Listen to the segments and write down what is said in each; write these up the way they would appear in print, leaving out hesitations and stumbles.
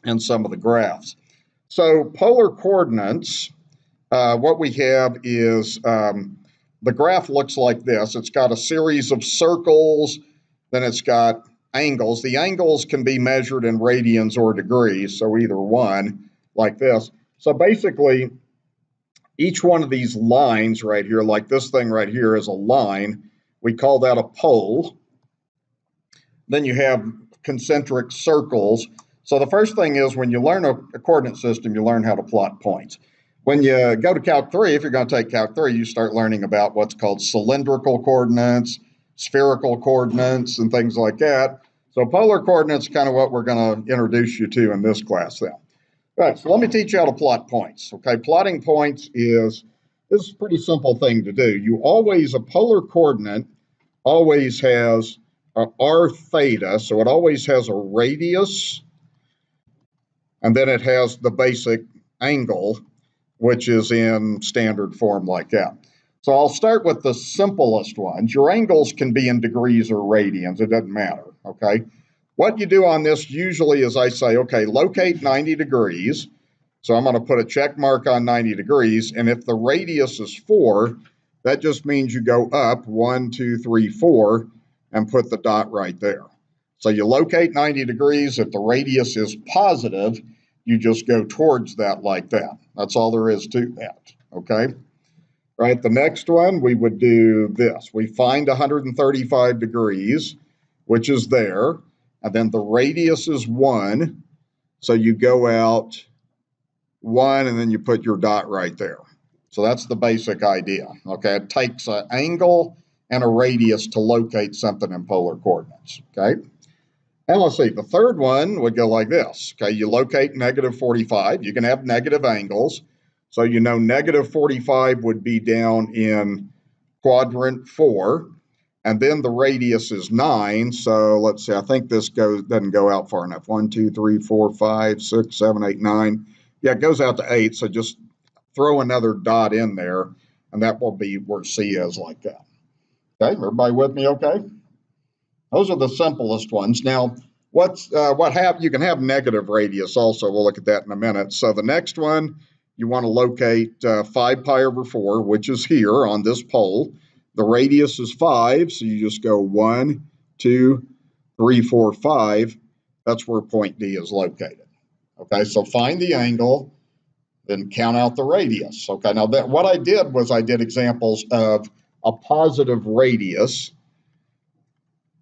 in some of the graphs. So polar coordinates, what we have is the graph looks like this. It's got a series of circles, then it's got angles. The angles can be measured in radians or degrees, so either one, like this. So basically, each one of these lines right here, like this thing right here is a line. We call that a pole. Then you have concentric circles. So the first thing is when you learn a coordinate system, you learn how to plot points. When you go to Calc 3, if you're going to take Calc 3, you start learning about what's called cylindrical coordinates, spherical coordinates, and things like that. So polar coordinates is kind of what we're going to introduce you to in this class then. All right, so let me teach you how to plot points. Okay, plotting points is a pretty simple thing to do. You always, a polar coordinate always has r theta, so it always has a radius, and then it has the basic angle, which is in standard form like that. So I'll start with the simplest ones. Your angles can be in degrees or radians, it doesn't matter, okay? What you do on this usually is I say, okay, locate 90 degrees. So I'm going to put a check mark on 90 degrees, and if the radius is 4, that just means you go up 1, 2, 3, 4, and put the dot right there. So you locate 90 degrees. If the radius is positive, you just go towards that like that. That's all there is to that, okay? Right, the next one, we would do this. We find 135 degrees, which is there, and then the radius is 1, so you go out 1, and then you put your dot right there. So that's the basic idea, okay? It takes an angle and a radius to locate something in polar coordinates, okay? And let's see, the third one would go like this, okay? You locate negative 45. You can have negative angles. So you know negative 45 would be down in quadrant 4. And then the radius is 9. So let's see, I think this doesn't go out far enough. 1, 2, 3, 4, 5, 6, 7, 8, 9. Yeah, it goes out to 8. So just throw another dot in there, and that will be where C is like that. Okay, everybody with me okay? Those are the simplest ones. Now, you can have negative radius also. We'll look at that in a minute. So the next one, you want to locate 5 pi over 4, which is here on this pole. The radius is 5, so you just go 1, 2, 3, 4, 5. That's where point D is located. Okay, so find the angle, then count out the radius. Okay, now what I did was I did examples of a positive radius.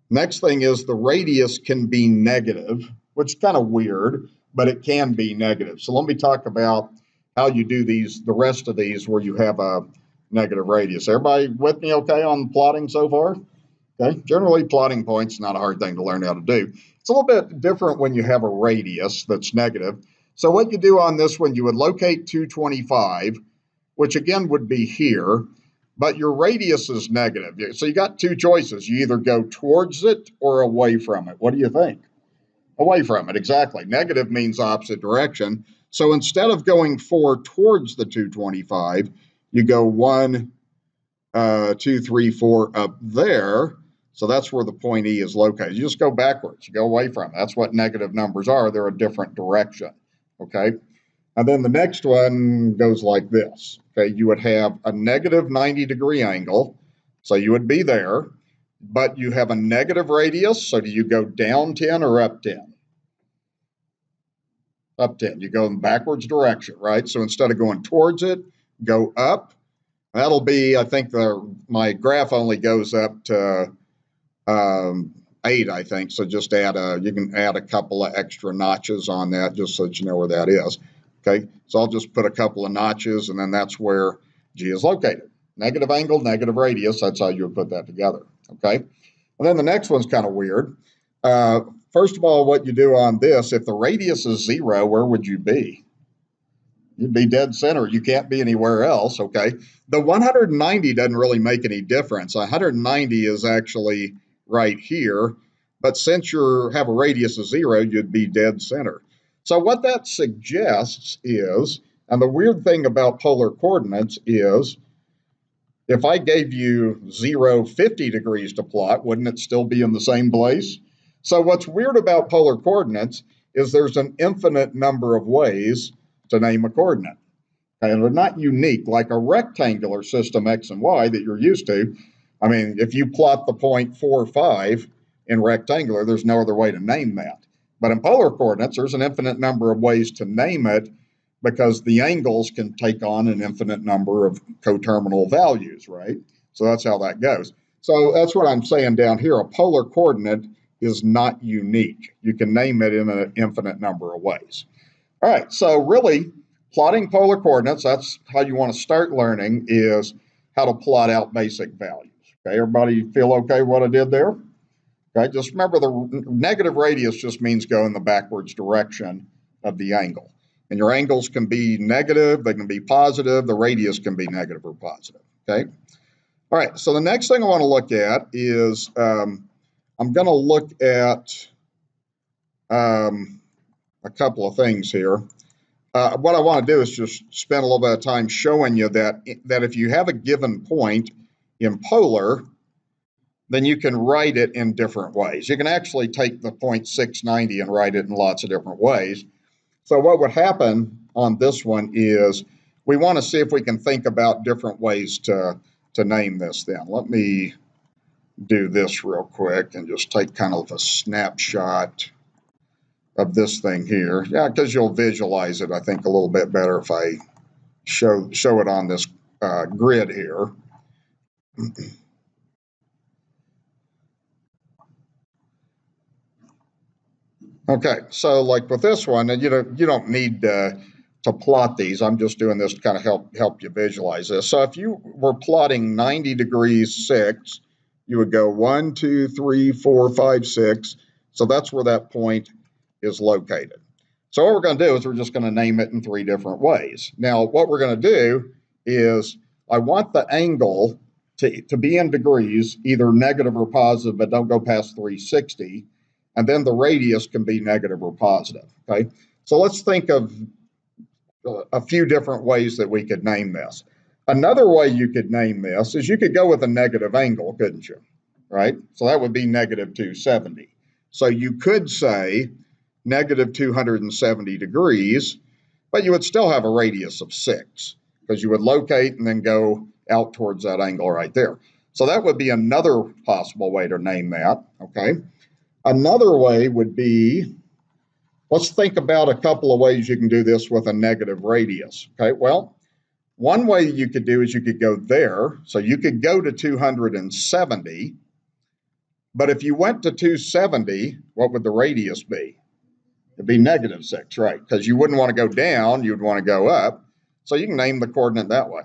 Next thing is the radius can be negative, which is kind of weird, but it can be negative. So let me talk about how you do these, the rest of these where you have a negative radius. Everybody with me okay on plotting so far? Okay, generally plotting points is not a hard thing to learn how to do. It's a little bit different when you have a radius that's negative. So what you do on this one, you would locate 225, which again would be here, but your radius is negative. So you got two choices. You either go towards it or away from it. What do you think? Away from it, exactly. Negative means opposite direction. So instead of going 4 towards the 225, you go 1, 2, 3, 4 up there. So that's where the point E is located. You just go backwards. You go away from it. That's what negative numbers are. They're a different direction, okay? And then the next one goes like this, okay? You would have a negative 90-degree angle, so you would be there, but you have a negative radius, so do you go down 10 or up 10? Up 10. You go in backwards direction, right? So instead of going towards it, go up. That'll be, I think my graph only goes up to 8, I think. So just you can add a couple of extra notches on that just so that you know where that is. Okay, so I'll just put a couple of notches, and then that's where G is located. Negative angle, negative radius, that's how you would put that together, okay? And then the next one's kind of weird. First of all, what you do on this, if the radius is 0, where would you be? You'd be dead center. You can't be anywhere else, okay? The 190 doesn't really make any difference. 190 is actually right here, but since you have a radius of 0, you'd be dead center. So what that suggests is, and the weird thing about polar coordinates is, if I gave you 0, 50 degrees to plot, wouldn't it still be in the same place? So what's weird about polar coordinates is there's an infinite number of ways to name a coordinate. And they're not unique, like a rectangular system X and Y that you're used to. I mean, if you plot the point 4, 5 in rectangular, there's no other way to name that. But in polar coordinates, there's an infinite number of ways to name it because the angles can take on an infinite number of coterminal values, right? So that's how that goes. So that's what I'm saying down here. A polar coordinate is not unique. You can name it in an infinite number of ways. All right, so really, plotting polar coordinates, that's how you want to start learning, is how to plot out basic values. Okay, everybody feel okay what I did there? Okay, just remember the negative radius just means go in the backwards direction of the angle. And your angles can be negative, they can be positive, the radius can be negative or positive, okay? All right, so the next thing I want to look at is I'm going to look at a couple of things here. What I want to do is just spend a little bit of time showing you that if you have a given point in polar, then you can write it in different ways. You can actually take the point 690 and write it in lots of different ways. So what would happen on this one is we want to see if we can think about different ways to name this then. Let me do this real quick and just take kind of a snapshot of this thing here. Yeah, because you'll visualize it, I think, a little bit better if I show it on this grid here. Okay, so like with this one, and you don't need to plot these. I'm just doing this to kind of help you visualize this. So if you were plotting 90 degrees 6, you would go 1, 2, 3, 4, 5, 6. So that's where that point is located. So what we're going to do is we're just going to name it in 3 different ways. Now, what we're going to do is I want the angle to be in degrees, either negative or positive, but don't go past 360. And then the radius can be negative or positive, okay? So let's think of a few different ways that we could name this. Another way you could name this is you could go with a negative angle, couldn't you? Right? So that would be negative 270. So you could say negative 270 degrees, but you would still have a radius of 6 because you would locate and then go out towards that angle right there. So that would be another possible way to name that, okay? Another way would be, let's think about a couple of ways you can do this with a negative radius. Okay, well, one way you could do is you could go there. So you could go to 270, but if you went to 270, what would the radius be? It'd be negative 6, right? Because you wouldn't want to go down, you'd want to go up. So you can name the coordinate that way.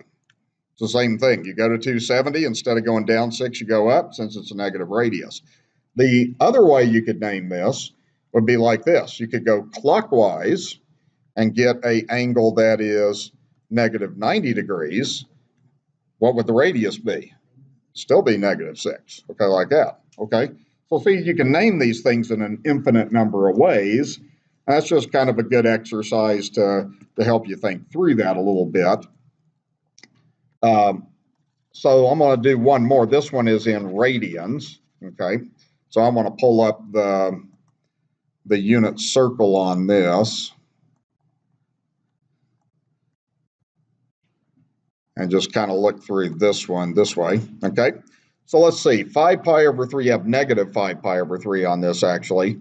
It's the same thing. You go to 270, instead of going down 6, you go up since it's a negative radius. The other way you could name this would be like this. You could go clockwise and get an angle that is negative 90 degrees. What would the radius be? Still be negative 6, okay, like that, okay? So see, you can name these things in an infinite number of ways. That's just kind of a good exercise to help you think through that a little bit. So I'm going to do one more. This one is in radians, okay? So I'm going to pull up the unit circle on this and just kind of look through this one this way, okay? So let's see, 5 pi over 3, you have negative 5 pi over 3 on this actually.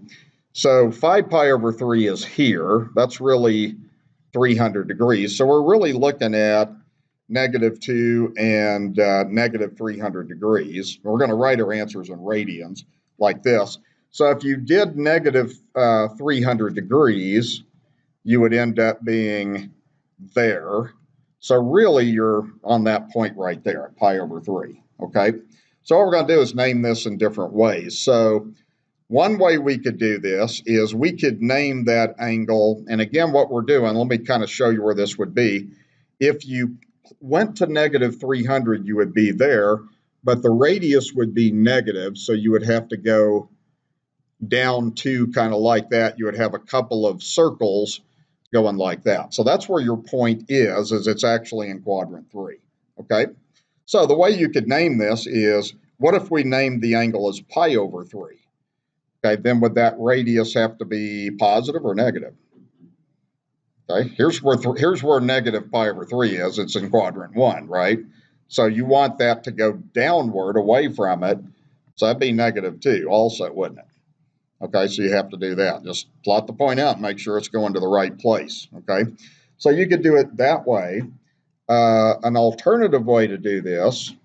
So 5 pi over 3 is here. That's really 300 degrees. So we're really looking at negative 2 and negative 300 degrees. We're going to write our answers in radians like this. So if you did negative 300 degrees, you would end up being there. So really you're on that point right there at pi over 3, okay? So what we're going to do is name this in different ways. So one way we could do this is we could name that angle, and again what we're doing, let me kind of show you where this would be. If you went to negative 300, you would be there, but the radius would be negative, so you would have to go down to kind of like that. You would have a couple of circles going like that. So that's where your point is it's actually in quadrant 3, okay? So the way you could name this is, what if we named the angle as pi over 3? okay, then would that radius have to be positive or negative? Okay, here's where negative pi over 3 is. It's in quadrant 1, right? So you want that to go downward away from it. So that'd be negative 2 also, wouldn't it? Okay, so you have to do that. Just plot the point out and make sure it's going to the right place, okay? So you could do it that way. An alternative way to do this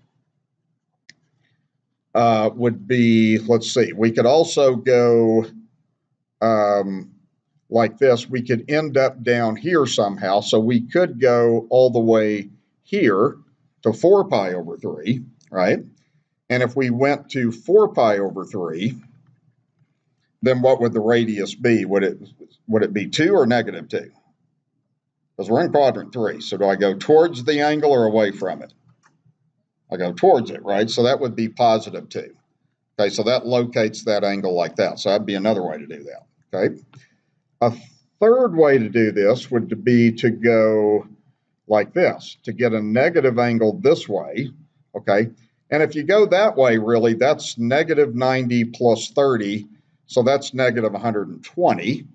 would be, let's see, we could also go like this. We could end up down here somehow. So we could go all the way here to 4 pi over 3, right? And if we went to 4 pi over 3, then what would the radius be? Would it be 2 or negative 2? Because we're in quadrant 3. So do I go towards the angle or away from it? I go towards it, right? So that would be positive 2. Okay, so that locates that angle like that. So that'd be another way to do that, okay? A third way to do this would be to go like this, to get a negative angle this way, okay? And if you go that way, really, that's negative 90 plus 30, so that's negative 120,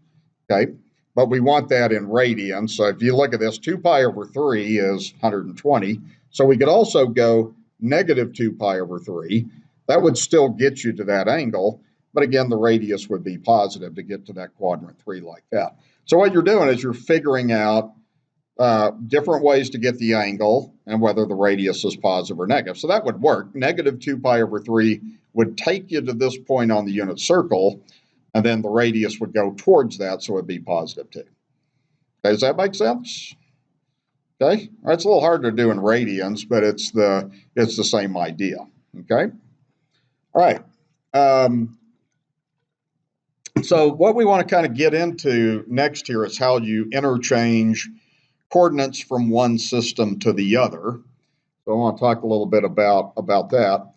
okay? But we want that in radians, so if you look at this, 2 pi over 3 is 120, so we could also go negative 2 pi over 3. That would still get you to that angle, but again, the radius would be positive to get to that quadrant 3 like that. So what you're doing is you're figuring out different ways to get the angle and whether the radius is positive or negative. So that would work. Negative 2 pi over 3 would take you to this point on the unit circle, and then the radius would go towards that, so it would be positive 2. Okay, does that make sense? Okay, it's a little harder to do in radians, but it's the same idea. Okay, all right. So what we want to kind of get into next here is how you interchange coordinates from one system to the other. So I want to talk a little bit about that.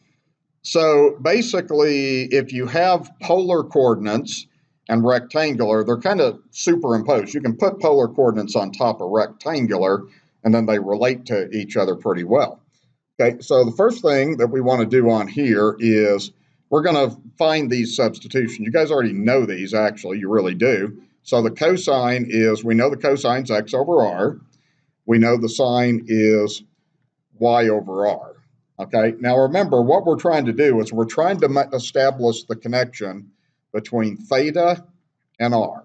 So basically, if you have polar coordinates and rectangular, they're kind of superimposed. You can put polar coordinates on top of rectangular, and then they relate to each other pretty well. Okay, so the first thing that we want to do on here is we're going to find these substitutions. You guys already know these, actually. You really do. So the cosine is, we know the cosine's x over r. We know the sine is y over r. Okay, now remember, what we're trying to do is we're trying to establish the connection between theta and r,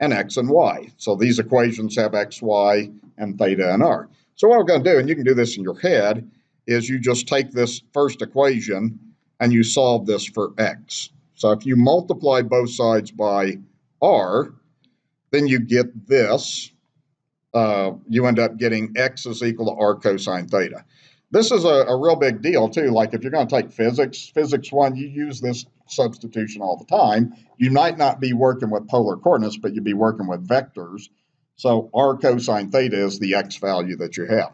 and x and y. So these equations have x, y, and theta and r. So what we're going to do, and you can do this in your head, is you just take this first equation and you solve this for x. So if you multiply both sides by r, then you get this. You end up getting x is equal to r cosine theta. This is a real big deal, too. Like if you're going to take physics 1, you use this substitution all the time. You might not be working with polar coordinates, but you'd be working with vectors. So r cosine theta is the x value that you have.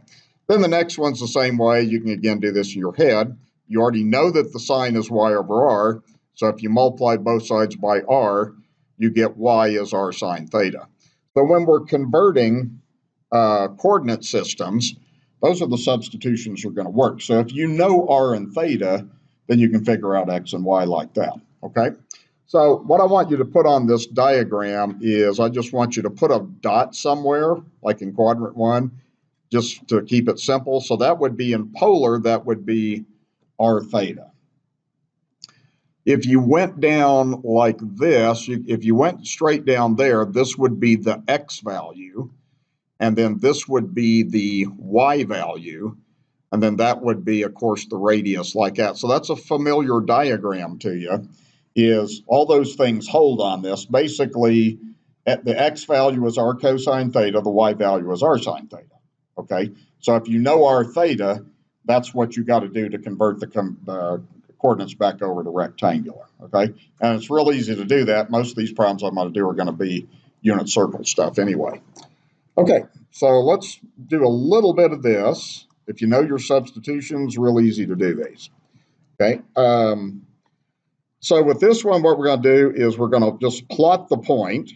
Then the next one's the same way. You can, again, do this in your head. You already know that the sine is y over r. So if you multiply both sides by r, you get y is r sine theta. So when we're converting coordinate systems, those are the substitutions that are going to work. So if you know r and theta, then you can figure out x and y like that, okay? So what I want you to put on this diagram is I just want you to put a dot somewhere, like in quadrant 1, just to keep it simple. So that would be in polar, that would be r theta. If you went down like this, if you went straight down there, this would be the x value. And then this would be the y value, and then that would be, of course, the radius like that. So that's a familiar diagram to you, is all those things hold on this. Basically, the x value is r cosine theta, the y value is r sine theta, okay? So if you know r theta, that's what you got to do to convert the coordinates back over to rectangular, okay? And it's real easy to do that. Most of these problems I'm going to do are going to be unit circle stuff anyway. Okay, so let's do a little bit of this. If you know your substitutions, real easy to do these. Okay, so with this one, what we're going to do is we're going to just plot the point,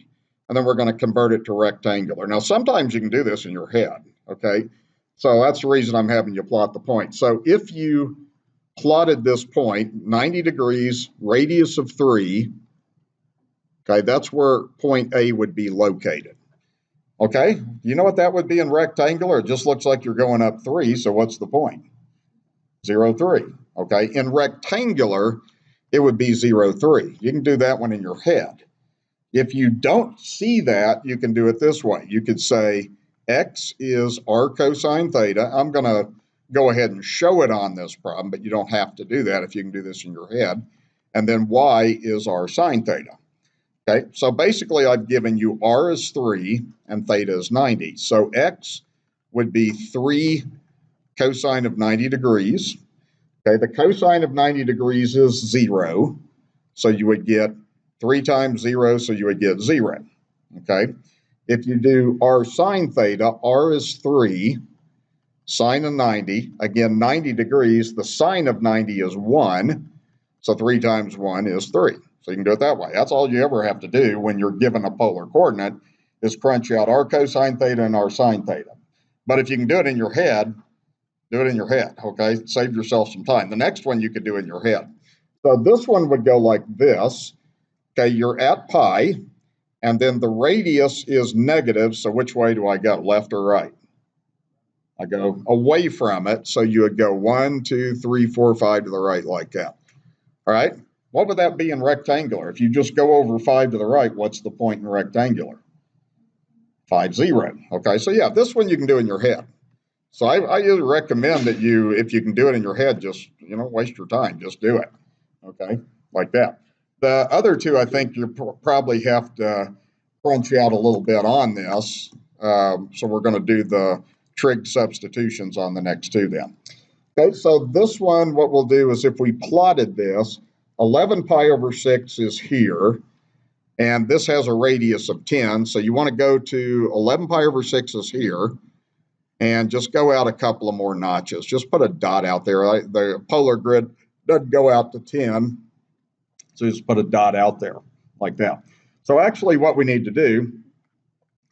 and then we're going to convert it to rectangular. Now, sometimes you can do this in your head, okay? So that's the reason I'm having you plot the point. So if you plotted this point, 90 degrees, radius of 3, Okay, that's where point A would be located. Okay, you know what that would be in rectangular? It just looks like you're going up 3, so what's the point? 0, 3. Okay, in rectangular, it would be 0, 3. You can do that one in your head. If you don't see that, you can do it this way. You could say x is r cosine theta. I'm going to go ahead and show it on this problem, but you don't have to do that if you can do this in your head. And then y is r sine theta. Okay, so basically I've given you r is 3 and theta is 90. So x would be 3 cosine of 90 degrees. Okay, the cosine of 90 degrees is 0. So you would get 3 times 0, so you would get 0. Okay, if you do r sine theta, r is 3, sine of 90. Again, 90 degrees, the sine of 90 is 1. So 3 times 1 is 3. So you can do it that way. That's all you ever have to do when you're given a polar coordinate is crunch out r cosine theta and r sine theta. But if you can do it in your head, do it in your head, okay? Save yourself some time. The next one you could do in your head. So this one would go like this. Okay, you're at pi, and then the radius is negative, so which way do I go, left or right? I go away from it, so you would go 1, 2, 3, 4, 5 to the right like that. All right, what would that be in rectangular? If you just go over 5 to the right, what's the point in rectangular? 5, 0. Okay, so yeah, this one you can do in your head. So I usually recommend that you, if you can do it in your head, just, waste your time, just do it, okay, like that. The other two, I think you probably have to crunch out a little bit on this. So we're going to do the trig substitutions on the next two then. Okay, so this one, what we'll do is if we plotted this, 11 pi over 6 is here, and this has a radius of 10. So you want to go to 11 pi over 6 is here, and just go out a couple of more notches. Just put a dot out there. The polar grid doesn't go out to 10. So just put a dot out there like that. So actually what we need to do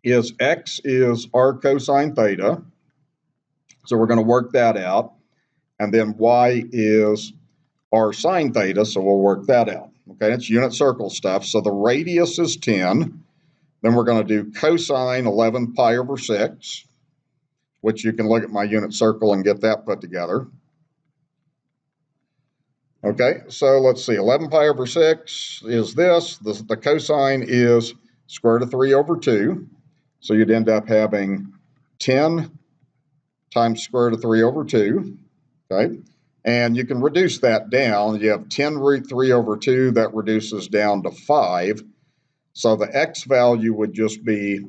is x is r cosine theta. So we're going to work that out. And then y is r sine theta. So we'll work that out. Okay, it's unit circle stuff. So the radius is 10. Then we're going to do cosine 11 pi over 6, which you can look at my unit circle and get that put together. Okay, so let's see, 11 pi over 6 is this. The cosine is square root of 3 over 2. So you'd end up having 10 times square root of 3 over 2. Okay, and you can reduce that down. You have 10 root 3 over 2. That reduces down to 5. So the x value would just be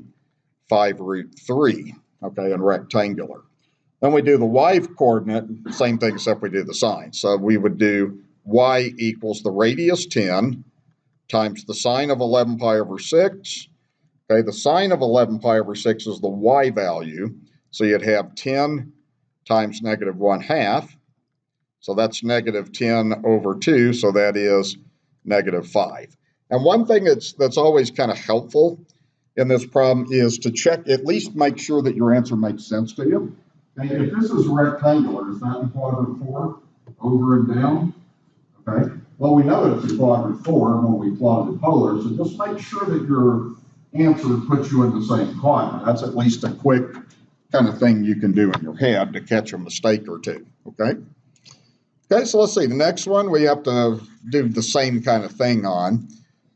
5 root 3, okay, in rectangular. Then we do the y coordinate, same thing except we do the sine. So we would do y equals the radius 10 times the sine of 11 pi over 6. Okay, the sine of 11 pi over 6 is the y value. So you'd have 10 times negative 1/2. So that's negative 10 over 2. So that is negative 5. And one thing that's always kind of helpful in this problem is to check, at least make sure that your answer makes sense to you. And if this is rectangular, is that in quadrant 4, over and down? Okay. Well, we know it's in quadrant 4 when we plotted polar, so just make sure that your answer puts you in the same quadrant. That's at least a quick kind of thing you can do in your head to catch a mistake or two. Okay. Okay, so let's see. The next one we have to do the same kind of thing on.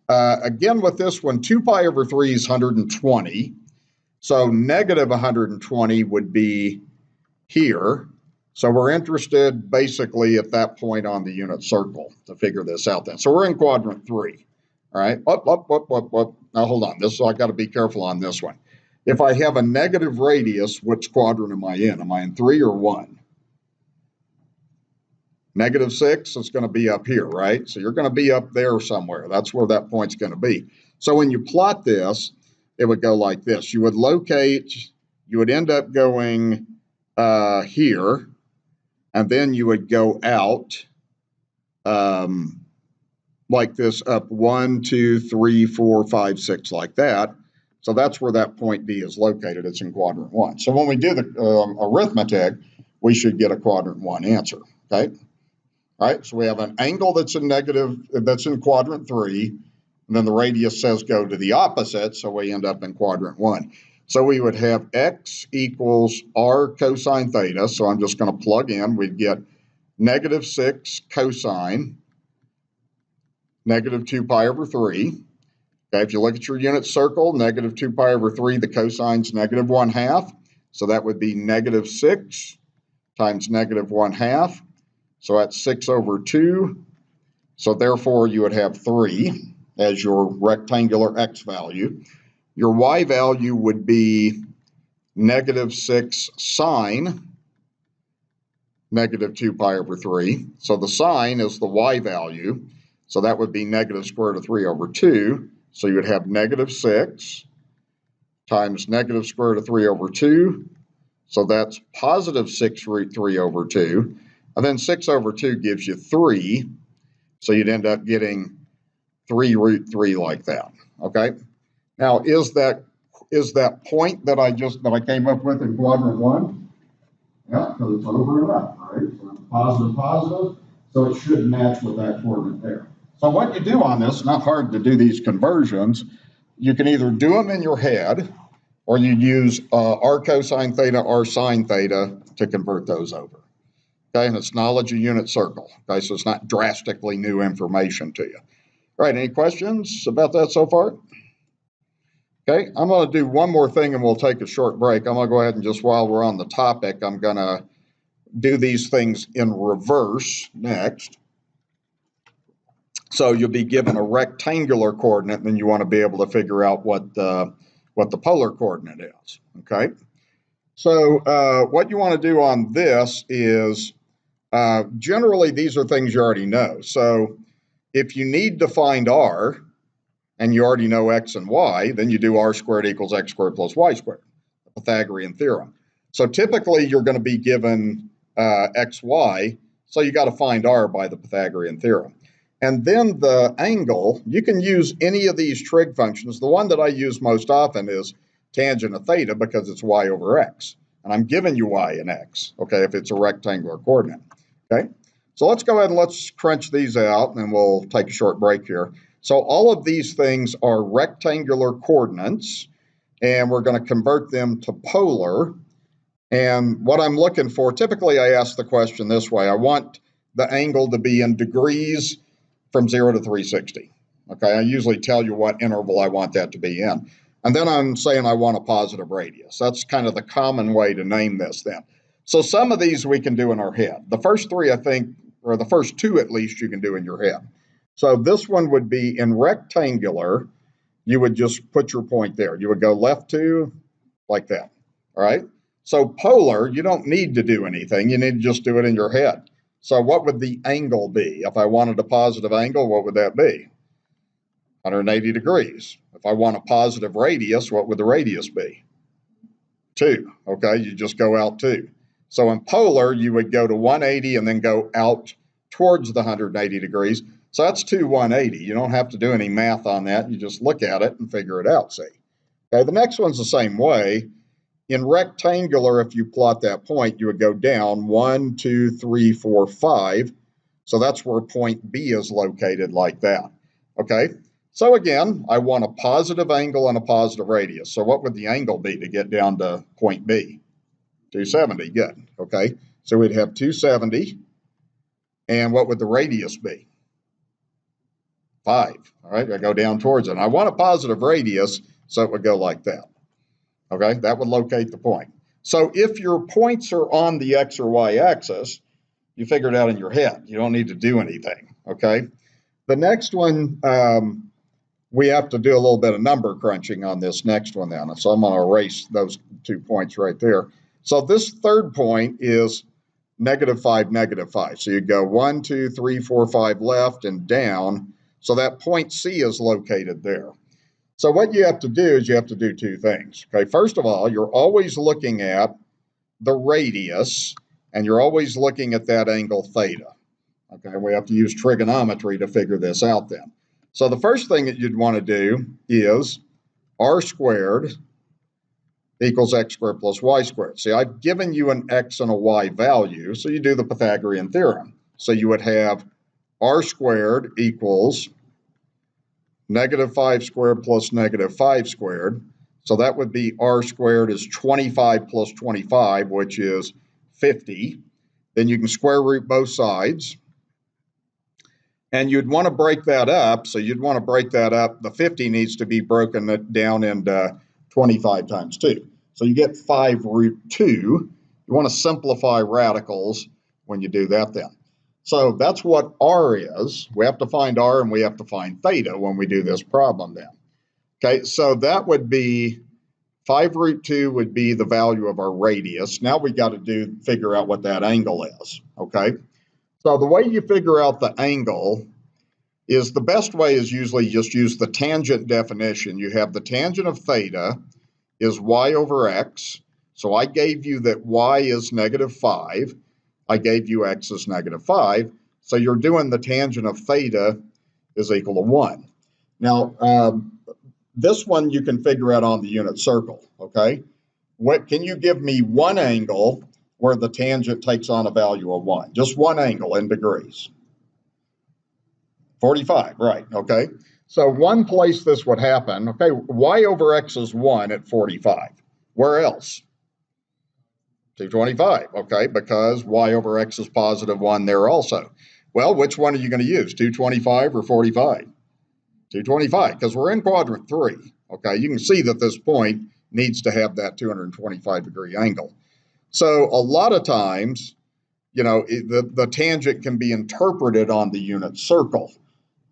Again, with this one, 2 pi over 3 is 120. So negative 120 would be here. So we're interested basically at that point on the unit circle to figure this out then. So we're in quadrant 3. All right. Now hold on. I got to be careful on this one. If I have a negative radius, which quadrant am I in? Am I in 3 or 1? Negative 6 is going to be up here, right? So you're going to be up there somewhere. That's where that point's going to be. So when you plot this, it would go like this. You would locate, you would end up going here, and then you would go out like this, up 1, 2, 3, 4, 5, 6, like that. So that's where that point D is located. It's in quadrant 1. So when we do the arithmetic, we should get a quadrant 1 answer. Okay. All right. So we have an angle that's in quadrant 3. And then the radius says go to the opposite, so we end up in quadrant 1. So we would have x equals r cosine theta. So I'm just going to plug in. We'd get -6 cosine -2 pi over 3. Okay, if you look at your unit circle, -2 pi over 3, the cosine's -1/2. So that would be -6 times -1/2. So that's 6 over 2. So therefore, you would have 3 as your rectangular x value. Your y value would be -6 sine -2 pi over 3. So the sine is the y value. So that would be -square root of 3 over 2. So you would have -6 times -square root of 3 over 2. So that's +6 root 3 over 2. And then 6 over 2 gives you 3. So you'd end up getting 3 root 3 like that. Okay. Now, is that point that I came up with in quadrant 1? Yeah, because it's over and up, right? So it's positive, positive. So it should match with that coordinate there. So what you do on this, it's not hard to do these conversions. You can either do them in your head, or you use r cosine theta, r sine theta to convert those over. Okay, and it's knowledge of unit circle. Okay, so it's not drastically new information to you. All right, any questions about that so far? Okay, I'm going to do one more thing and we'll take a short break. I'm going to go ahead and just while we're on the topic, I'm going to do these things in reverse next. So you'll be given a rectangular coordinate, and then you want to be able to figure out what the polar coordinate is. Okay, so what you want to do on this is generally these are things you already know. So if you need to find r, and you already know x and y, then you do r squared equals x squared plus y squared, the Pythagorean theorem. So typically you're going to be given x, y, so you got to find r by the Pythagorean theorem. And then the angle, you can use any of these trig functions. The one that I use most often is tangent of theta because it's y over x. And I'm giving you y and x, okay, if it's a rectangular coordinate, okay? So let's go ahead and let's crunch these out, and we'll take a short break here. So all of these things are rectangular coordinates, and we're going to convert them to polar. And what I'm looking for, typically I ask the question this way. I want the angle to be in degrees from 0 to 360. Okay, I usually tell you what interval I want that to be in. And then I'm saying I want a positive radius. That's kind of the common way to name this then. So some of these we can do in our head. The first three, I think, or the first two at least, you can do in your head. So this one would be in rectangular, you would just put your point there. You would go left 2 like that, all right? So polar, you don't need to do anything. You need to just do it in your head. So what would the angle be? If I wanted a positive angle, what would that be? 180 degrees. If I want a positive radius, what would the radius be? 2, okay? You just go out 2. So in polar, you would go to 180 and then go out towards the 180 degrees. So that's 2 180. You don't have to do any math on that. You just look at it and figure it out, see? Okay, the next one's the same way. In rectangular, if you plot that point, you would go down 1, 2, 3, 4, 5. So that's where point B is located like that. Okay, so again, I want a positive angle and a positive radius. So what would the angle be to get down to point B? 270, good. Okay, so we'd have 270. And what would the radius be? 5. All right, I go down towards it. And I want a positive radius, so it would go like that. Okay, that would locate the point. So if your points are on the x or y axis, you figure it out in your head. You don't need to do anything, okay? The next one, we have to do a little bit of number crunching on this next one then. So I'm going to erase those 2 points right there. So this third point is -5, -5. So you go 1, 2, 3, 4, 5 left and down. So that point C is located there. So what you have to do is you have to do 2 things. Okay, first of all, you're always looking at the radius, and you're always looking at that angle theta. Okay, we have to use trigonometry to figure this out then. So the first thing that you'd want to do is r squared equals x squared plus y squared. See, I've given you an x and a y value, so you do the Pythagorean theorem. So you would have r squared equals negative 5 squared plus negative 5 squared. So that would be r squared is 25 plus 25, which is 50. Then you can square root both sides. And you'd want to break that up. So you'd want to break that up. The 50 needs to be broken down into 25 times 2. So you get 5 root 2. You want to simplify radicals when you do that then. So that's what r is. We have to find r and we have to find theta when we do this problem then. Okay, so that would be 5 root 2 would be the value of our radius. Now we got to figure out what that angle is. Okay, so the way you figure out the angle is the best way is usually just use the tangent definition. You have the tangent of theta is y over x. So I gave you that y is negative 5. I gave you x is negative 5. So you're doing the tangent of theta is equal to 1. Now, this one you can figure out on the unit circle, okay? Can you give me one angle where the tangent takes on a value of 1? Just one angle in degrees. 45, right, okay? So one place this would happen, okay, y over x is 1 at 45. Where else? 225, okay, because y over x is positive 1 there also. Well, which one are you going to use, 225 or 45? 225, because we're in quadrant 3, okay? You can see that this point needs to have that 225-degree angle. So a lot of times, you know, the tangent can be interpreted on the unit circle,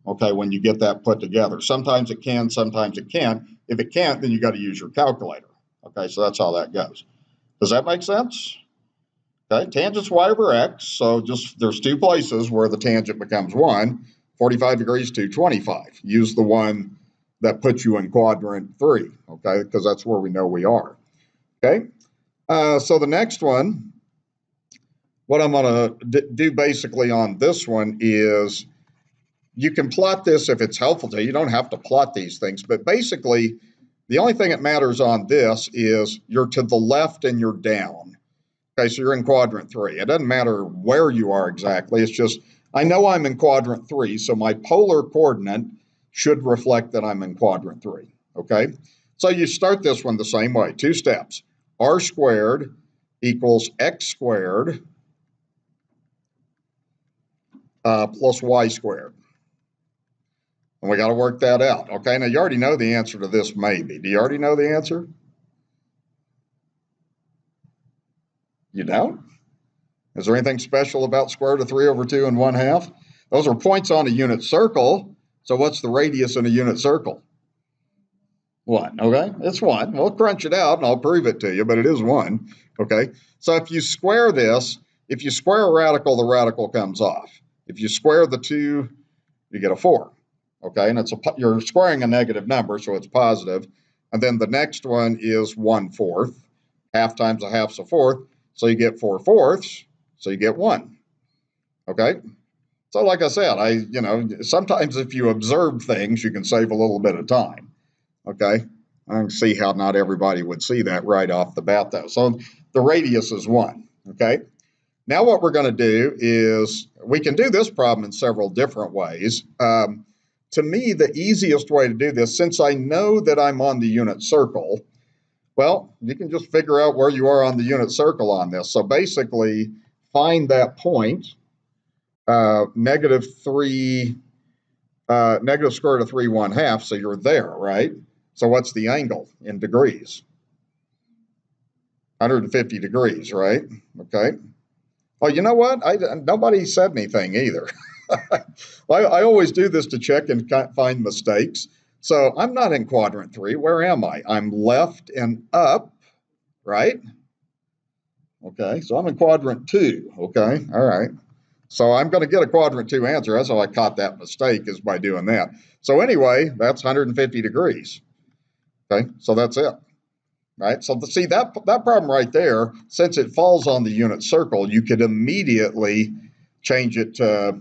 okay, when you get that put together. Sometimes it can, sometimes it can't. If it can't, then you got to use your calculator, okay? So that's how that goes. Does that make sense? Okay, tangent's y over x, so just there's two places where the tangent becomes 1. 45 degrees, 225. Use the one that puts you in quadrant 3, okay, because that's where we know we are. Okay, so the next one, what I'm going to do basically on this one is you can plot this if it's helpful to you. You don't have to plot these things, but basically the only thing that matters on this is you're to the left and you're down. Okay, so you're in quadrant 3. It doesn't matter where you are exactly. It's just, I know I'm in quadrant 3, so my polar coordinate should reflect that I'm in quadrant 3, okay? So you start this one the same way, 2 steps. R squared equals x squared plus y squared. And we got to work that out, okay? Now, you already know the answer to this, maybe. Do you already know the answer? You don't? Is there anything special about square root of 3 over 2 and 1/2? Those are points on a unit circle. So what's the radius in a unit circle? 1, okay? It's 1. We'll crunch it out and I'll prove it to you, but it is 1, okay? So if you square this, if you square a radical, the radical comes off. If you square the 2, you get a 4, okay? And you're squaring a negative number, so it's positive. And then the next one is 1/4. Half times a half's a fourth. So you get 4/4, so you get 1, okay? So like I said, sometimes if you observe things, you can save a little bit of time, okay? I can see how not everybody would see that right off the bat, though. So the radius is 1, okay? Now what we're going to do is, we can do this problem in several different ways. To me, the easiest way to do this, since I know that I'm on the unit circle, well, you can just figure out where you are on the unit circle on this. So basically, find that point, negative square root of 3 1/2, so you're there, right? So what's the angle in degrees? 150 degrees, right? Okay. Oh, you know what? Nobody said anything either. I always do this to check and find mistakes. So I'm not in quadrant 3. Where am I? I'm left and up, right? Okay, so I'm in quadrant 2, okay? All right. So I'm going to get a quadrant 2 answer. That's how I caught that mistake, is by doing that. So anyway, that's 150 degrees. Okay, so that's it. Right? So see, that problem right there, since it falls on the unit circle, you could immediately change it to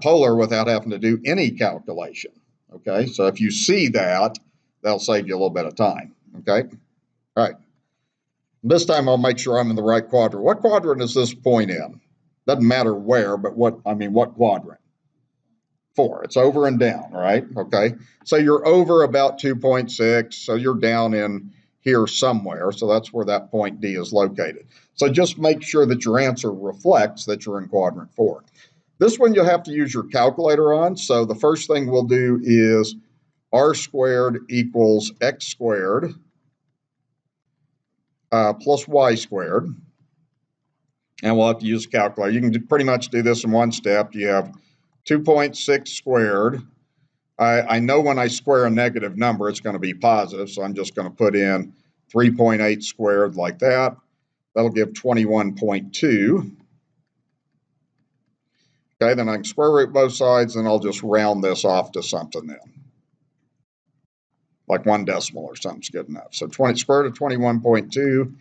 polar without having to do any calculation. Okay, so if you see that, that'll save you a little bit of time. Okay, all right. This time I'll make sure I'm in the right quadrant. What quadrant is this point in? Doesn't matter where, but what quadrant? 4. It's over and down, right? Okay. So you're over about 2.6. So you're down in here somewhere. So that's where that point D is located. So just make sure that your answer reflects that you're in quadrant 4. This one you'll have to use your calculator on. So the first thing we'll do is r squared equals x squared plus y squared. And we'll have to use a calculator. You can pretty much do this in one step. You have 2.6 squared. I know when I square a negative number, it's going to be positive, so I'm just going to put in 3.8 squared like that. That'll give 21.2. Okay, then I can square root both sides, and I'll just round this off to something then. Like 1 decimal or something's good enough. So square root of 21.2,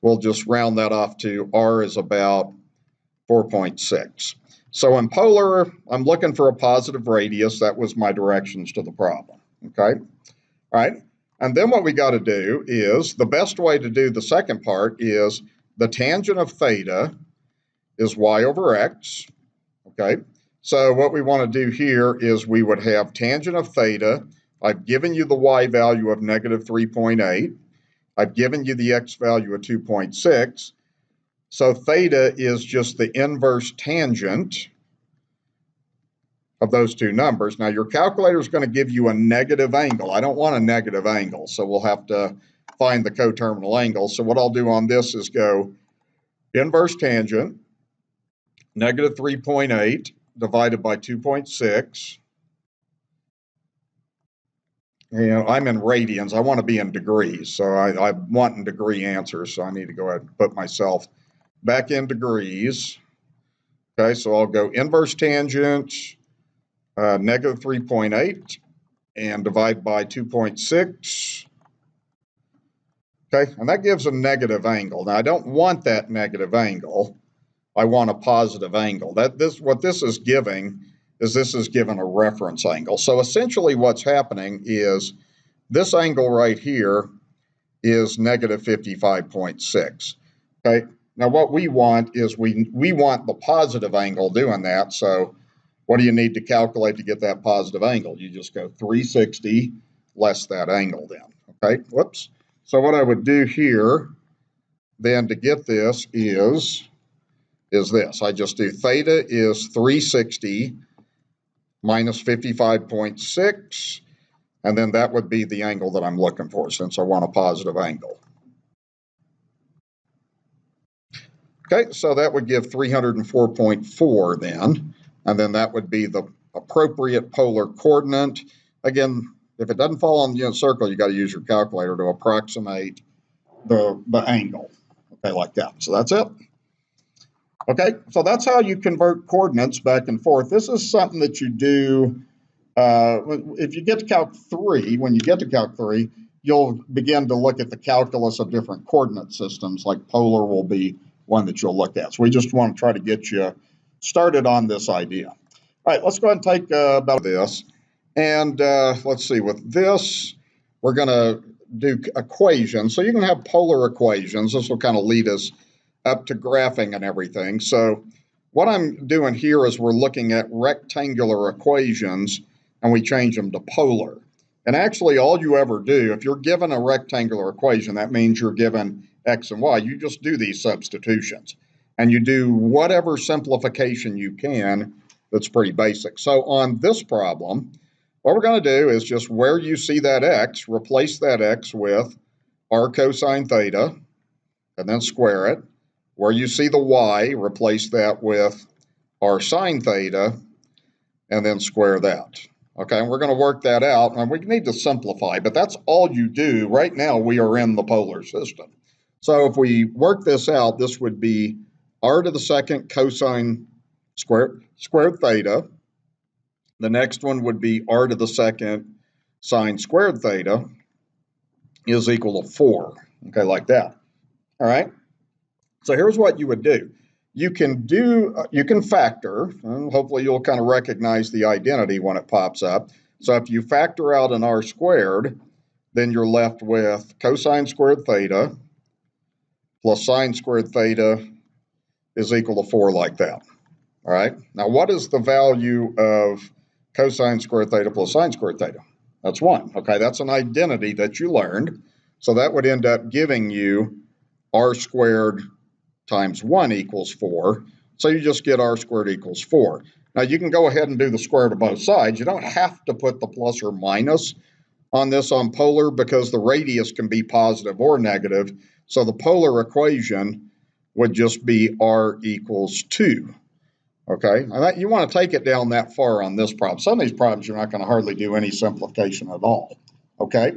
we'll just round that off to r is about 4.6. So in polar, I'm looking for a positive radius. That was my directions to the problem, okay? All right, and then what we got to do is, the best way to do the second part is the tangent of theta is y over x, okay? So what we want to do here is we would have tangent of theta. I've given you the y value of negative 3.8. I've given you the x value of 2.6. So theta is just the inverse tangent of those two numbers. Now your calculator is going to give you a negative angle. I don't want a negative angle, so we'll have to find the coterminal angle. So what I'll do on this is go inverse tangent, negative 3.8 divided by 2.6. You know, I'm in radians. I want to be in degrees, so I want in degree answers, so I need to go ahead and put myself back in degrees. Okay, so I'll go inverse tangent, negative 3.8, and divide by 2.6. Okay, and that gives a negative angle. Now, I don't want that negative angle. I want a positive angle. What this is giving is this is given a reference angle. So essentially what's happening is this angle right here is negative 55.6. Okay, now what we want is we want the positive angle doing that. So what do you need to calculate to get that positive angle? You just go 360 less that angle then. Okay, whoops. So what I would do here then to get this is this. I just do theta is 360 minus 55.6, and then that would be the angle that I'm looking for since I want a positive angle. Okay, so that would give 304.4 then, and then that would be the appropriate polar coordinate. Again, if it doesn't fall on the unit circle, you got to use your calculator to approximate the angle. Okay, like that. So that's it. Okay, so that's how you convert coordinates back and forth. This is something that you do if you get to Calc 3. When you get to Calc 3, you'll begin to look at the calculus of different coordinate systems, like polar will be one that you'll look at. So we just want to try to get you started on this idea. All right, let's go ahead and take about this. And let's see, with this, we're going to do equations. So you can have polar equations. This will kind of lead us up to graphing and everything. So what I'm doing here is we're looking at rectangular equations, and we change them to polar. And actually, all you ever do, if you're given a rectangular equation, that means you're given x and y. You just do these substitutions, and you do whatever simplification you can that's pretty basic. So on this problem, what we're going to do is just where you see that x, replace that x with r cosine theta, and then square it. Where you see the y, replace that with r sine theta, and then square that. Okay, and we're going to work that out, and we need to simplify, but that's all you do. Right now, we are in the polar system. So if we work this out, this would be r to the second cosine squared theta. The next one would be r to the second sine squared theta is equal to 4. Okay, like that. All right. So here's what you would do. You can factor, and hopefully you'll kind of recognize the identity when it pops up. So if you factor out an r squared, then you're left with cosine squared theta plus sine squared theta is equal to 4 like that. All right. Now, what is the value of cosine squared theta plus sine squared theta. That's 1. Okay, that's an identity that you learned. So that would end up giving you r squared times 1 equals 4. So you just get r squared equals 4. Now you can go ahead and do the square root of both sides. You don't have to put the plus or minus on this on polar because the radius can be positive or negative. So the polar equation would just be r equals 2. Okay, and that, you want to take it down that far on this problem. Some of these problems you're not going to hardly do any simplification at all. Okay,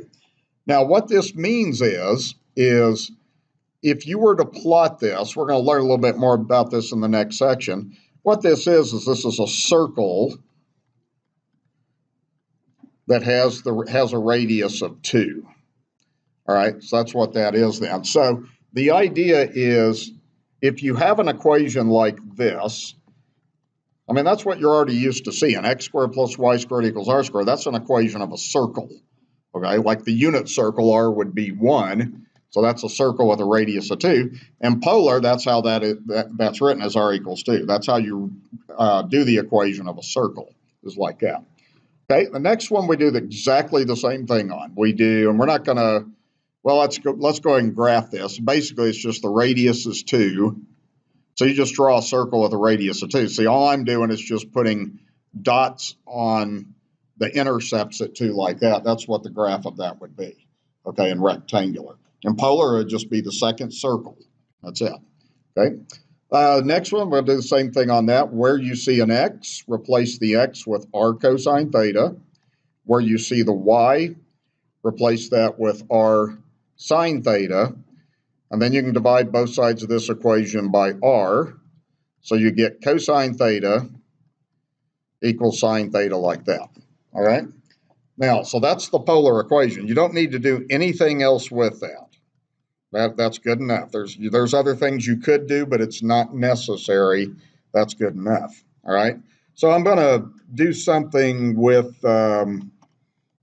now what this means is if you were to plot this, we're going to learn a little bit more about this in the next section. What this is this is a circle that has a radius of 2. All right, so that's what that is then. So the idea is if you have an equation like this, I mean, that's what you're already used to seeing. X squared plus y squared equals r squared. That's an equation of a circle. Okay, like the unit circle, r would be 1. So that's a circle with a radius of 2. And polar, that's how that's written as r equals 2. That's how you do the equation of a circle, is like that. Okay, the next one we do exactly the same thing on. We do, and we're not going to, well, let's go ahead and graph this. Basically, it's just the radius is 2. So you just draw a circle with a radius of 2. See, all I'm doing is just putting dots on the intercepts at 2 like that. That's what the graph of that would be, okay, in rectangular. In polar, it would just be the second circle. That's it, okay? Next one, we'll do the same thing on that. Where you see an x, replace the x with r cosine theta. Where you see the y, replace that with r sine theta. And then you can divide both sides of this equation by r. So you get cosine theta equals sine theta like that. All right? Now, so that's the polar equation. You don't need to do anything else with that. That's good enough. There's other things you could do, but it's not necessary. That's good enough. All right? So I'm going to do something with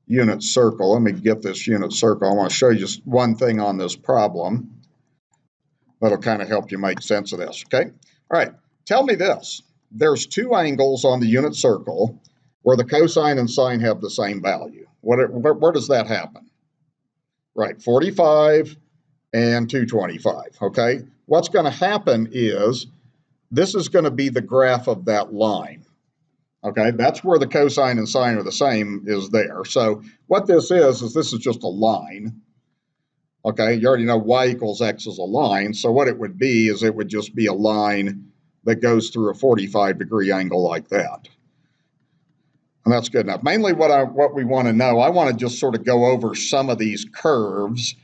unit circle. Let me get this unit circle. I want to show you just one thing on this problem that'll kind of help you make sense of this, okay? All right, tell me this. There's 2 angles on the unit circle where the cosine and sine have the same value. Where does that happen? Right, 45 and 225, okay? What's going to happen is this is going to be the graph of that line, okay? That's where the cosine and sine are the same is there. So what this is this is just a line. Okay, you already know y equals x is a line, so what it would be is it would just be a line that goes through a 45-degree angle like that. And that's good enough. Mainly what we want to know, I want to just sort of go over some of these curves.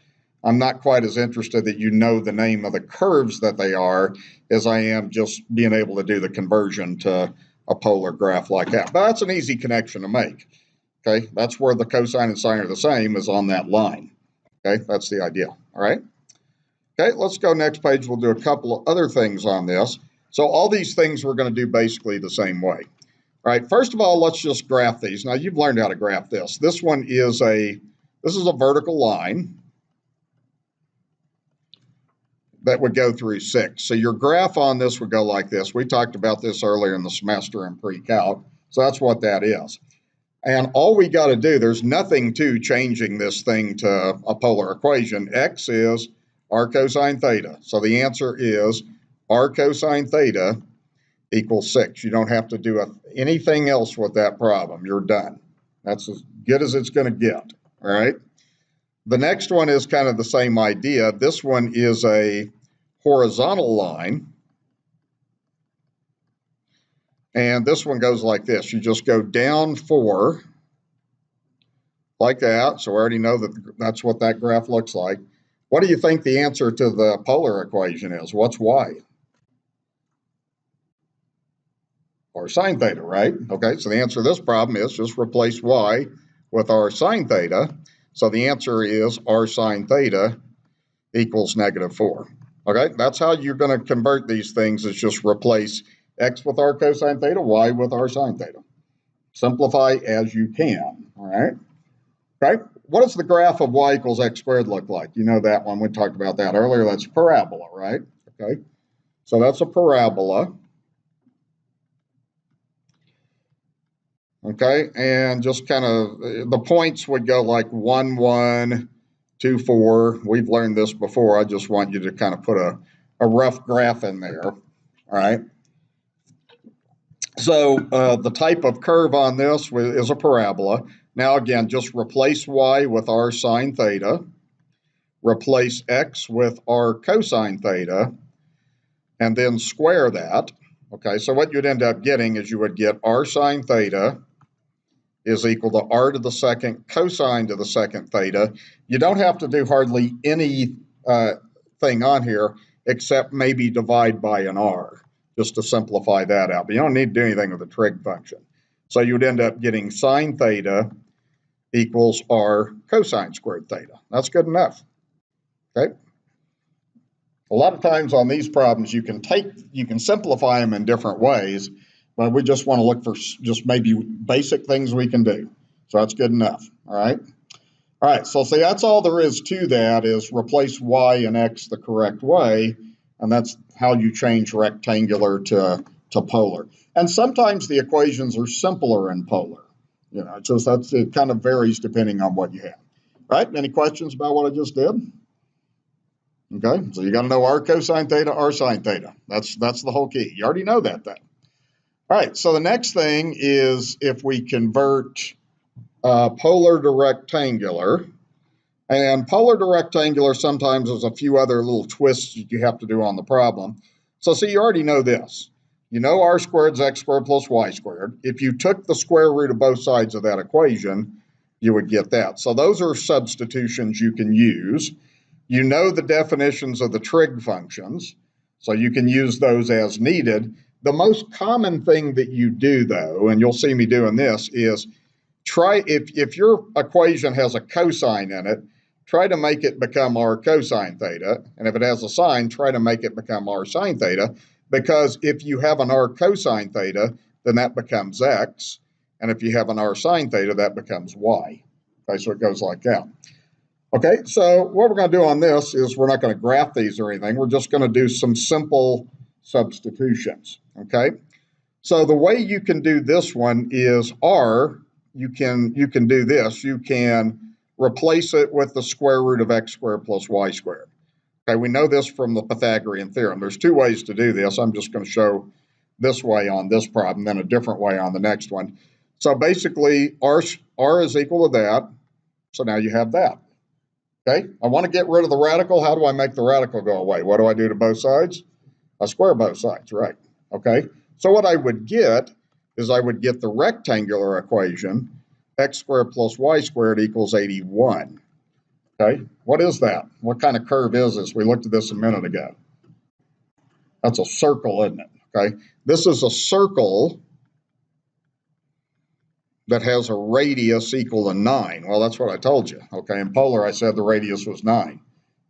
I'm not quite as interested that you know the name of the curves that they are as I am just being able to do the conversion to a polar graph like that. But that's an easy connection to make. Okay, that's where the cosine and sine are the same is on that line. Okay, that's the idea, all right? Okay, let's go next page. We'll do a couple of other things on this. So all these things we're going to do basically the same way. All right, first of all, let's just graph these. Now, you've learned how to graph this. This one is a vertical line that would go through 6. So your graph on this would go like this. We talked about this earlier in the semester in pre-calc. So that's what that is. And all we got to do, there's nothing to changing this thing to a polar equation. X is r cosine theta. So the answer is r cosine theta equals 6. You don't have to do anything else with that problem. You're done. That's as good as it's going to get. All right. The next one is kind of the same idea. This one is a horizontal line. And this one goes like this. You just go down 4 like that. So I already know that that's what that graph looks like. What do you think the answer to the polar equation is? What's y? Or sine theta, right? Okay, so the answer to this problem is just replace y with r sine theta. So the answer is r sine theta equals -4. Okay, that's how you're going to convert these things is just replace x with r cosine theta, y with r sine theta. Simplify as you can, all right? Okay, what does the graph of y equals x squared look like? You know that one. We talked about that earlier. That's a parabola, right? Okay, so that's a parabola. Okay, and just kind of, the points would go like 1, 1, 2, 4. We've learned this before. I just want you to kind of put a rough graph in there. All right. So the type of curve on this is a parabola. Now, again, just replace y with r sine theta. Replace x with r cosine theta. And then square that. Okay, so what you'd end up getting is you would get r sine theta is equal to r to the second cosine to the second theta. You don't have to do hardly any thing on here except maybe divide by an r, just to simplify that out. But you don't need to do anything with the trig function. So you'd end up getting sine theta equals r cosine squared theta. That's good enough. Okay. A lot of times on these problems, you can simplify them in different ways, but we just want to look for just maybe basic things we can do. So that's good enough, all right? All right, so see, that's all there is to that, is replace y and x the correct way, and that's how you change rectangular to polar. And sometimes the equations are simpler in polar. You know, it kind of varies depending on what you have. All right, any questions about what I just did? Okay, so you got to know r cosine theta, r sine theta. That's the whole key. You already know that thing. All right, so the next thing is if we convert polar to rectangular. And polar to rectangular sometimes there's a few other little twists you have to do on the problem. So see, you already know this. You know r squared is x squared plus y squared. If you took the square root of both sides of that equation, you would get that. So those are substitutions you can use. You know the definitions of the trig functions, so you can use those as needed. The most common thing that you do, though, and you'll see me doing this, is try, if your equation has a cosine in it, try to make it become r cosine theta. And if it has a sine, try to make it become r sine theta. Because if you have an r cosine theta, then that becomes x. And if you have an r sine theta, that becomes y. Okay, so it goes like that. Okay, so what we're going to do on this is we're not going to graph these or anything. We're just going to do some simple substitutions, okay? So the way you can do this one is r, you can do this. You can replace it with the square root of x squared plus y squared. Okay, we know this from the Pythagorean theorem. There's two ways to do this. I'm just going to show this way on this problem, then a different way on the next one. So basically, r is equal to that. So now you have that. Okay, I want to get rid of the radical. How do I make the radical go away? What do I do to both sides? I square both sides, right? Okay, so what I would get is I would get the rectangular equation, x squared plus y squared equals 81. Okay, what is that? What kind of curve is this? We looked at this a minute ago. That's a circle, isn't it? Okay, this is a circle that has a radius equal to 9. Well, that's what I told you. Okay, in polar, I said the radius was 9.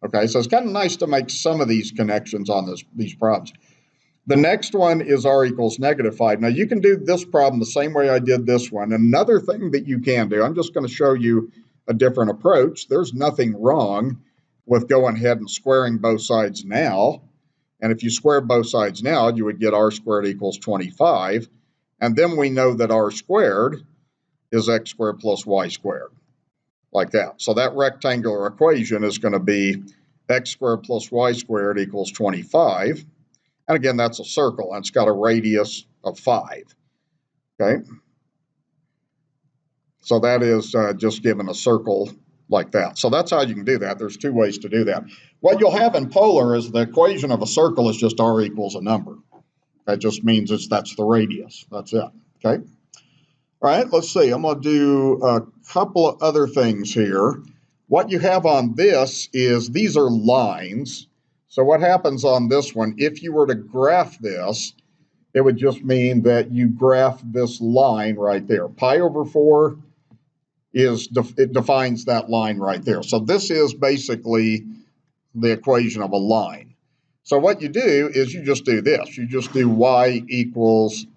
Okay, so it's kind of nice to make some of these connections on these problems. The next one is r equals -5. Now, you can do this problem the same way I did this one. Another thing that you can do, I'm just going to show you a different approach. There's nothing wrong with going ahead and squaring both sides now. And if you square both sides now, you would get r squared equals 25. And then we know that r squared is x squared plus y squared, like that. So that rectangular equation is going to be x squared plus y squared equals 25. And again, that's a circle, and it's got a radius of 5. Okay? So that is just given a circle like that. So that's how you can do that. There's two ways to do that. What you'll have in polar is the equation of a circle is just r equals a number. That just means that's the radius. That's it. Okay? All right, let's see. I'm going to do a couple of other things here. What you have on this is these are lines. So what happens on this one, if you were to graph this, it would just mean that you graph this line right there. Pi over 4 it defines that line right there. So this is basically the equation of a line. So what you do is you just do this. You just do y equals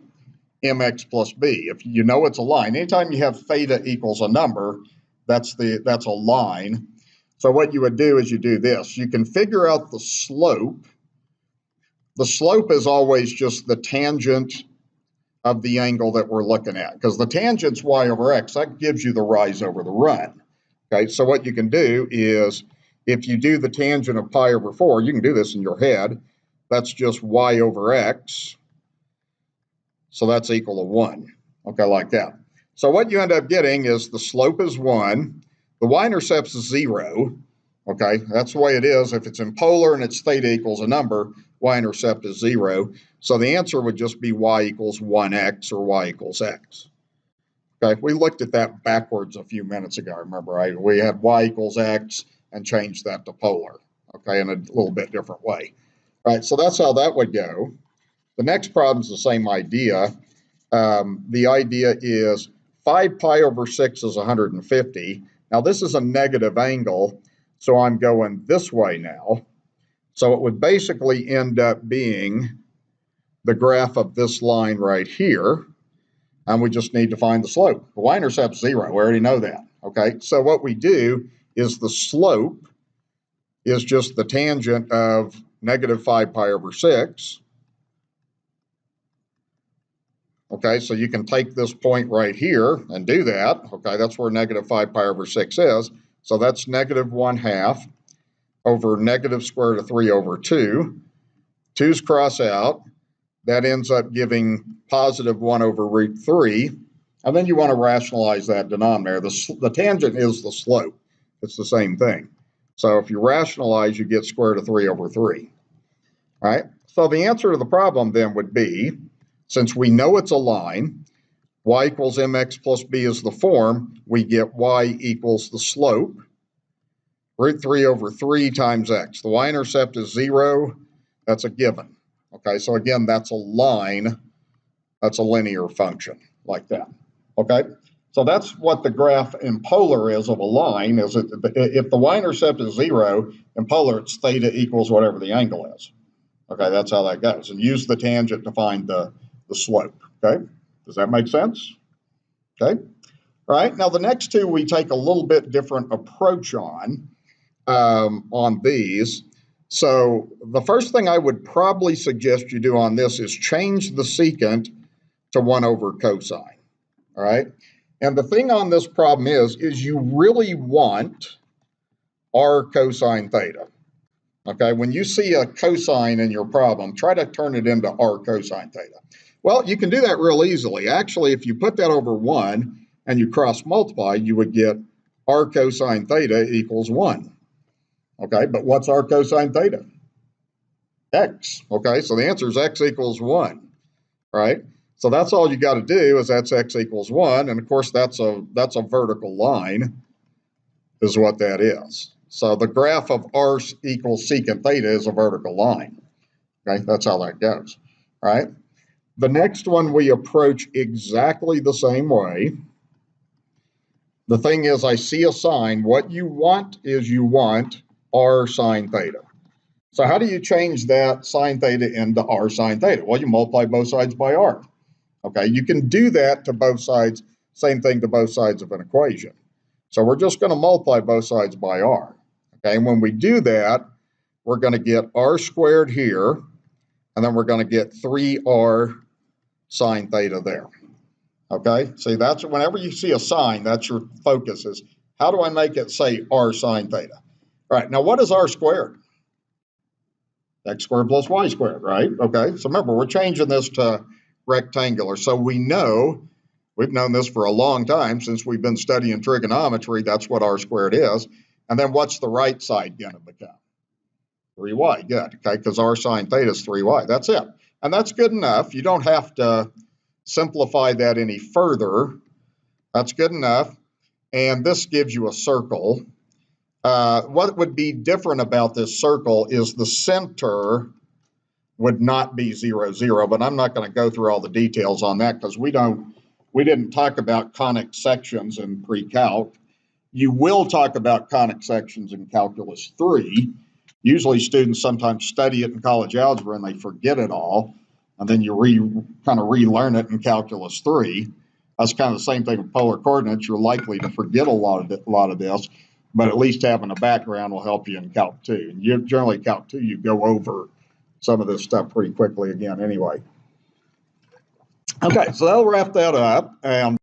mx plus b. If you know it's a line, anytime you have theta equals a number, that's a line. So what you would do is you do this. You can figure out the slope. The slope is always just the tangent of the angle that we're looking at, because the tangent's y over x. That gives you the rise over the run. Okay, so what you can do is, if you do the tangent of pi over 4, you can do this in your head. That's just y over x. So that's equal to 1. Okay, like that. So what you end up getting is the slope is 1. The y-intercept is 0. Okay, that's the way it is. If it's in polar and its theta equals a number, y-intercept is 0. So the answer would just be y equals 1x or y equals x. Okay, we looked at that backwards a few minutes ago, remember? We had y equals x and changed that to polar, okay, in a little bit different way. All right, so that's how that would go. The next problem is the same idea. The idea is 5 pi over 6 is 150. Now, this is a negative angle, so I'm going this way now. So it would basically end up being the graph of this line right here, and we just need to find the slope. The y-intercept is 0. We already know that. Okay, so what we do is the slope is just the tangent of negative 5 pi over 6. Okay, so you can take this point right here and do that. Okay, that's where negative 5 pi over 6 is. So that's negative 1/2 over negative square root of 3 over 2. 2's cross out. That ends up giving positive 1 over root 3. And then you want to rationalize that denominator. The tangent is the slope. It's the same thing. So if you rationalize, you get square root of 3 over 3. All right, so the answer to the problem then would be, since we know it's a line, y equals mx plus b is the form, we get y equals the slope, root 3 over 3 times x. The y-intercept is 0. That's a given. Okay, so again, that's a line. That's a linear function, like that. Okay, so that's what the graph in polar is of a line. Is it, if the y-intercept is 0, in polar it's theta equals whatever the angle is. Okay, that's how that goes. And use the tangent to find the slope. Okay, does that make sense? Okay, all right. Now the next two we take a little bit different approach on these. So the first thing I would probably suggest you do on this is change the secant to 1 over cosine. All right. And the thing on this problem is you really want r cosine theta. Okay, when you see a cosine in your problem, try to turn it into r cosine theta. Well, you can do that real easily. Actually, if you put that over 1 and you cross multiply, you would get r cosine theta equals 1. Okay, but what's r cosine theta? X. Okay, so the answer is x equals 1. Right? So that's all you got to do is that's x equals 1. And of course, that's a vertical line is what that is. So the graph of r equals secant theta is a vertical line. Okay, that's how that goes. All right. The next one we approach exactly the same way. The thing is, I see a sign. What you want is you want r sine theta. So how do you change that sine theta into r sine theta? Well, you multiply both sides by r. Okay, you can do that to both sides, same thing to both sides of an equation. So we're just going to multiply both sides by r. Okay, and when we do that, we're going to get r squared here, and then we're going to get 3r sine theta there. Okay, see, that's whenever you see a sign, that's your focus is, how do I make it say r sine theta? All right, now what is r squared? X squared plus y squared, right? Okay, so remember, we're changing this to rectangular. So we know, we've known this for a long time since we've been studying trigonometry, that's what r squared is. And then what's the right side going to become? 3y, good, okay, because r sine theta is 3y. That's it. And that's good enough. You don't have to simplify that any further. That's good enough. And this gives you a circle. What would be different about this circle is the center would not be 0, 0, but I'm not going to go through all the details on that because we didn't talk about conic sections in pre-calc. You will talk about conic sections in Calculus 3. Usually students sometimes study it in college algebra and they forget it all, and then you kind of relearn it in Calculus 3. That's kind of the same thing with polar coordinates. You're likely to forget a lot of this, but at least having a background will help you in Calc 2. And you generally Calc 2, you go over some of this stuff pretty quickly again anyway. Okay, so that'll wrap that up. And